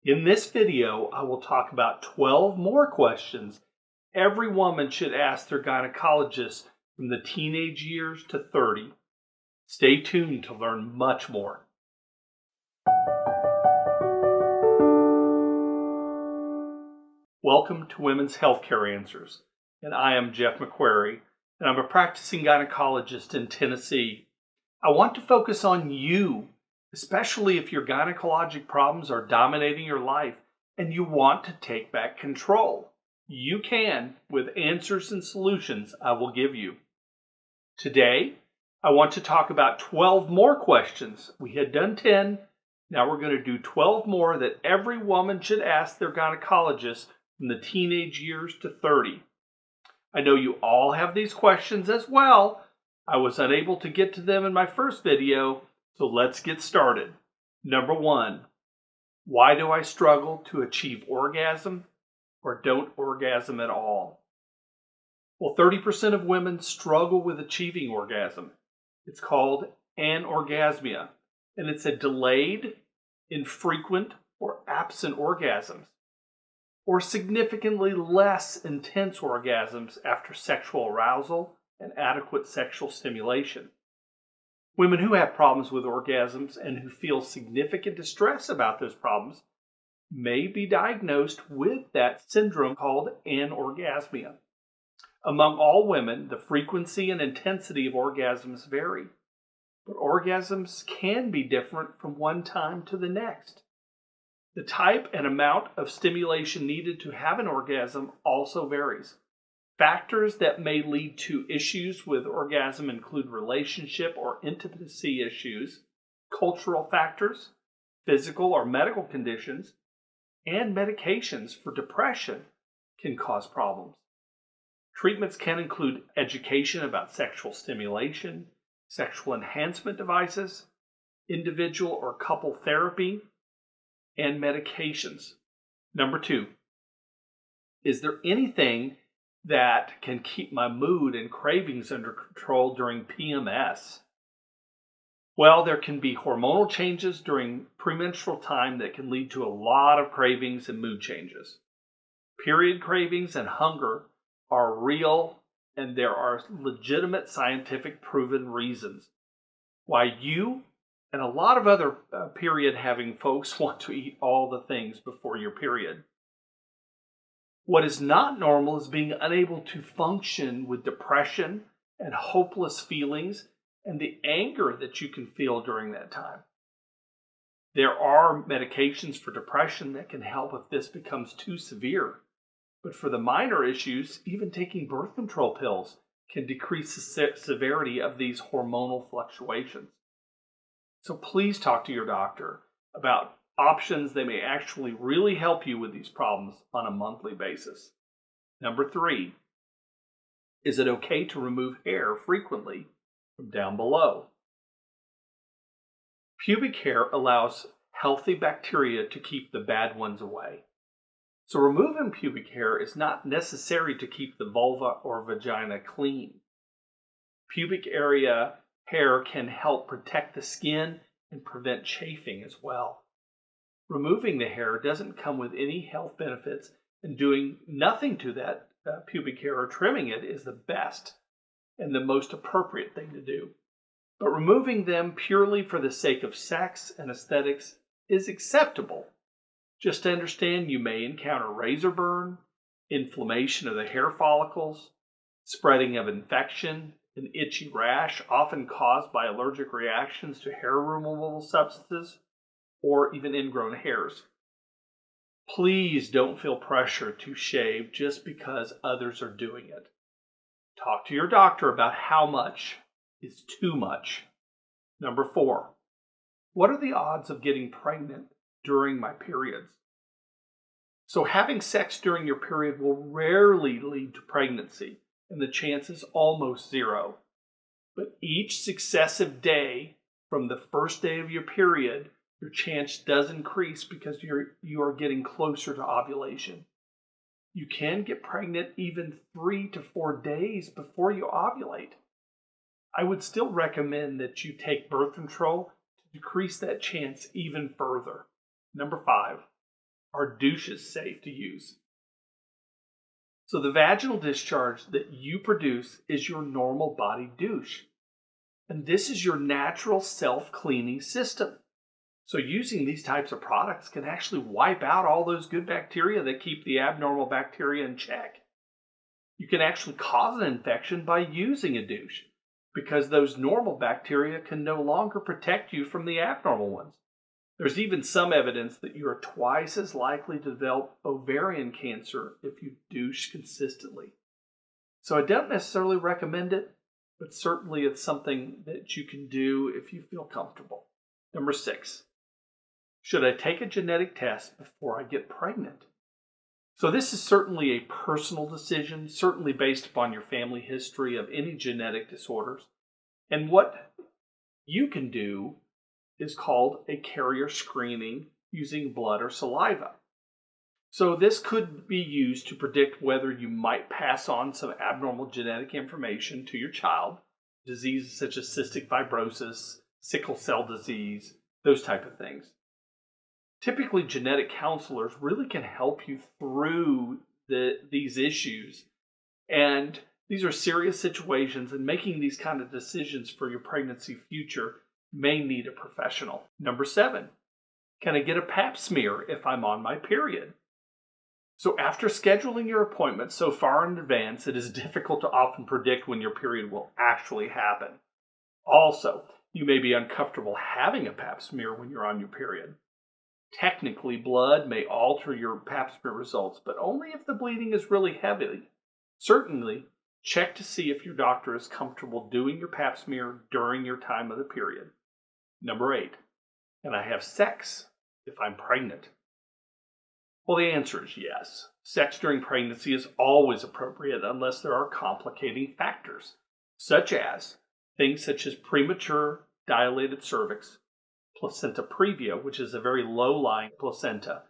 In this video, I will talk about 12 more questions every woman should ask their gynecologist from the teenage years to 30. Stay tuned to learn much more. Welcome to Women's Healthcare Answers, and I am Jeff McQueary, and I'm a practicing gynecologist in Tennessee. I want to focus on you, especially if your gynecologic problems are dominating your life and you want to take back control. You can with answers and solutions I will give you. Today, I want to talk about 12 more questions. We had done 10. Now we're going to do 12 more that every woman should ask their gynecologist from the teenage years to 30. I know you all have these questions as well. I was unable to get to them in my first video, so let's get started. Number 1, why do I struggle to achieve orgasm or don't orgasm at all? Well, 30% of women struggle with achieving orgasm. It's called anorgasmia, and it's a delayed, infrequent, or absent orgasms, or significantly less intense orgasms after sexual arousal and adequate sexual stimulation. Women who have problems with orgasms and who feel significant distress about those problems may be diagnosed with that syndrome called anorgasmia. Among all women, the frequency and intensity of orgasms vary, but orgasms can be different from one time to the next. The type and amount of stimulation needed to have an orgasm also varies. Factors that may lead to issues with orgasm include relationship or intimacy issues, cultural factors, physical or medical conditions, and medications for depression can cause problems. Treatments can include education about sexual stimulation, sexual enhancement devices, individual or couple therapy, and medications. Number 2, is there anything that can keep my mood and cravings under control during PMS? Well, there can be hormonal changes during premenstrual time that can lead to a lot of cravings and mood changes. Period cravings and hunger are real, and there are legitimate scientific proven reasons why you and a lot of other period-having folks want to eat all the things before your period. What is not normal is being unable to function with depression and hopeless feelings and the anger that you can feel during that time. There are medications for depression that can help if this becomes too severe. But for the minor issues, even taking birth control pills can decrease the severity of these hormonal fluctuations. So please talk to your doctor about options that may actually really help you with these problems on a monthly basis. Number 3, is it okay to remove hair frequently from down below? Pubic hair allows healthy bacteria to keep the bad ones away. So removing pubic hair is not necessary to keep the vulva or vagina clean. Pubic area hair can help protect the skin and prevent chafing as well. Removing the hair doesn't come with any health benefits, and doing nothing to that pubic hair or trimming it is the best and the most appropriate thing to do. But removing them purely for the sake of sex and aesthetics is acceptable. Just understand you may encounter razor burn, inflammation of the hair follicles, spreading of infection, an itchy rash often caused by allergic reactions to hair removal substances, or even ingrown hairs. Please don't feel pressure to shave just because others are doing it. Talk to your doctor about how much is too much. Number 4, what are the odds of getting pregnant during my periods? So having sex during your period will rarely lead to pregnancy, and the chance is almost zero. But each successive day from the first day of your period, your chance does increase because you are getting closer to ovulation. You can get pregnant even 3 to 4 days before you ovulate. I would still recommend that you take birth control to decrease that chance even further. Number 5, Are douches safe to use? So the vaginal discharge that you produce is your normal body douche. And this is your natural self-cleaning system. So using these types of products can actually wipe out all those good bacteria that keep the abnormal bacteria in check. You can actually cause an infection by using a douche because those normal bacteria can no longer protect you from the abnormal ones. There's even some evidence that you are twice as likely to develop ovarian cancer if you douche consistently. So I don't necessarily recommend it, but certainly it's something that you can do if you feel comfortable. Number 6, should I take a genetic test before I get pregnant? So this is certainly a personal decision, certainly based upon your family history of any genetic disorders. And what you can do is called a carrier screening using blood or saliva. So this could be used to predict whether you might pass on some abnormal genetic information to your child, diseases such as cystic fibrosis, sickle cell disease, those type of things. Typically, genetic counselors really can help you through these issues. And these are serious situations, and making these kind of decisions for your pregnancy future may need a professional. Number 7, can I get a pap smear if I'm on my period? So after scheduling your appointment so far in advance, it is difficult to often predict when your period will actually happen. Also, you may be uncomfortable having a pap smear when you're on your period. Technically, blood may alter your pap smear results, but only if the bleeding is really heavy. Certainly, check to see if your doctor is comfortable doing your pap smear during your time of the period. Number 8, can I have sex if I'm pregnant? Well, the answer is yes. Sex during pregnancy is always appropriate unless there are complicating factors, such as things such as premature dilated cervix, placenta previa, which is a very low-lying placenta,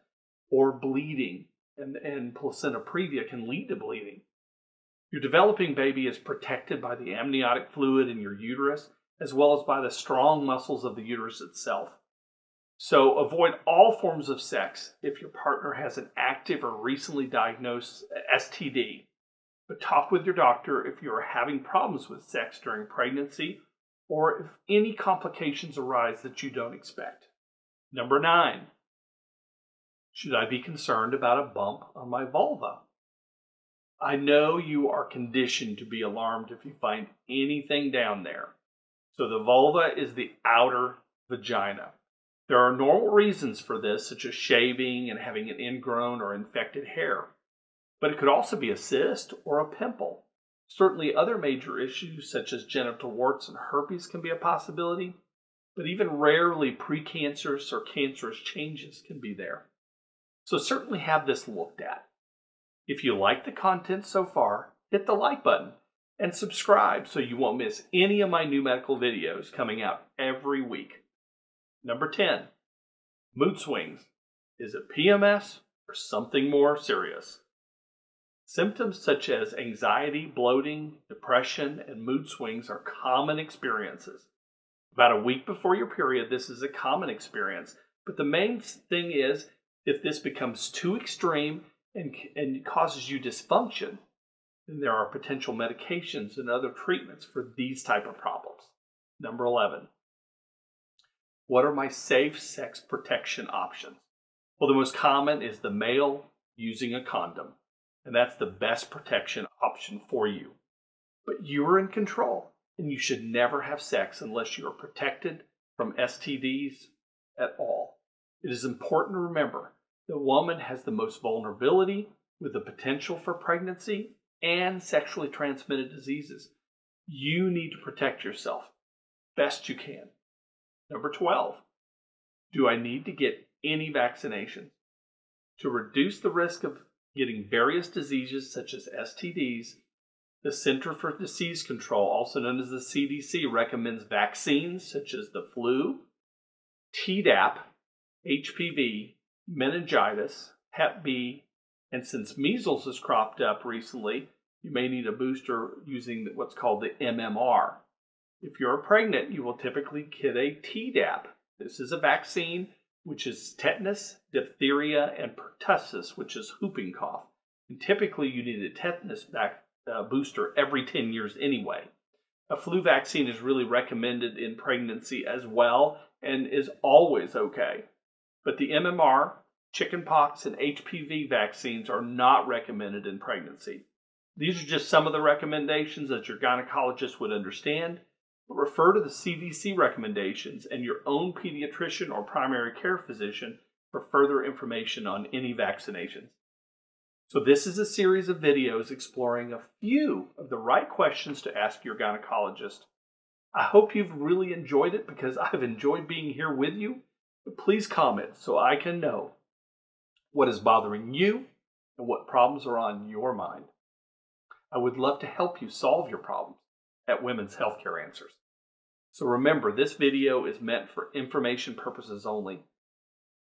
or bleeding, and placenta previa can lead to bleeding. Your developing baby is protected by the amniotic fluid in your uterus, as well as by the strong muscles of the uterus itself. So avoid all forms of sex if your partner has an active or recently diagnosed STD. But talk with your doctor if you are having problems with sex during pregnancy or if any complications arise that you don't expect. Number 9, should I be concerned about a bump on my vulva? I know you are conditioned to be alarmed if you find anything down there. So the vulva is the outer vagina. There are normal reasons for this, such as shaving and having an ingrown or infected hair. But it could also be a cyst or a pimple. Certainly other major issues such as genital warts and herpes can be a possibility, but even rarely precancerous or cancerous changes can be there. So certainly have this looked at. If you like the content so far, hit the like button and subscribe so you won't miss any of my new medical videos coming out every week. Number 10, mood swings. Is it PMS or something more serious? Symptoms such as anxiety, bloating, depression, and mood swings are common experiences. About a week before your period, this is a common experience. But the main thing is, if this becomes too extreme and causes you dysfunction, then there are potential medications and other treatments for these type of problems. Number 11. What are my safe sex protection options? Well, the most common is the male using a condom, and that's the best protection option for you. But you are in control, and you should never have sex unless you are protected from STDs at all. It is important to remember the woman has the most vulnerability with the potential for pregnancy and sexually transmitted diseases. You need to protect yourself best you can. Number 12, do I need to get any vaccinations? To reduce the risk of getting various diseases such as STDs, the Center for Disease Control, also known as the CDC, recommends vaccines such as the flu, Tdap, HPV, meningitis, Hep B, and since measles has cropped up recently, you may need a booster using what's called the MMR. If you're pregnant, you will typically get a Tdap. This is a vaccine which is tetanus, diphtheria, and pertussis, which is whooping cough. And typically, you need a tetanus booster every 10 years anyway. A flu vaccine is really recommended in pregnancy as well and is always okay. But the MMR, chickenpox, and HPV vaccines are not recommended in pregnancy. These are just some of the recommendations that your gynecologist would understand, but refer to the CDC recommendations and your own pediatrician or primary care physician for further information on any vaccinations. So this is a series of videos exploring a few of the right questions to ask your gynecologist. I hope you've really enjoyed it because I've enjoyed being here with you. But please comment so I can know what is bothering you and what problems are on your mind. I would love to help you solve your problems at Women's Healthcare Answers. So remember, this video is meant for information purposes only.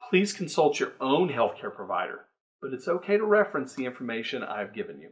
Please consult your own healthcare provider, but it's okay to reference the information I've given you.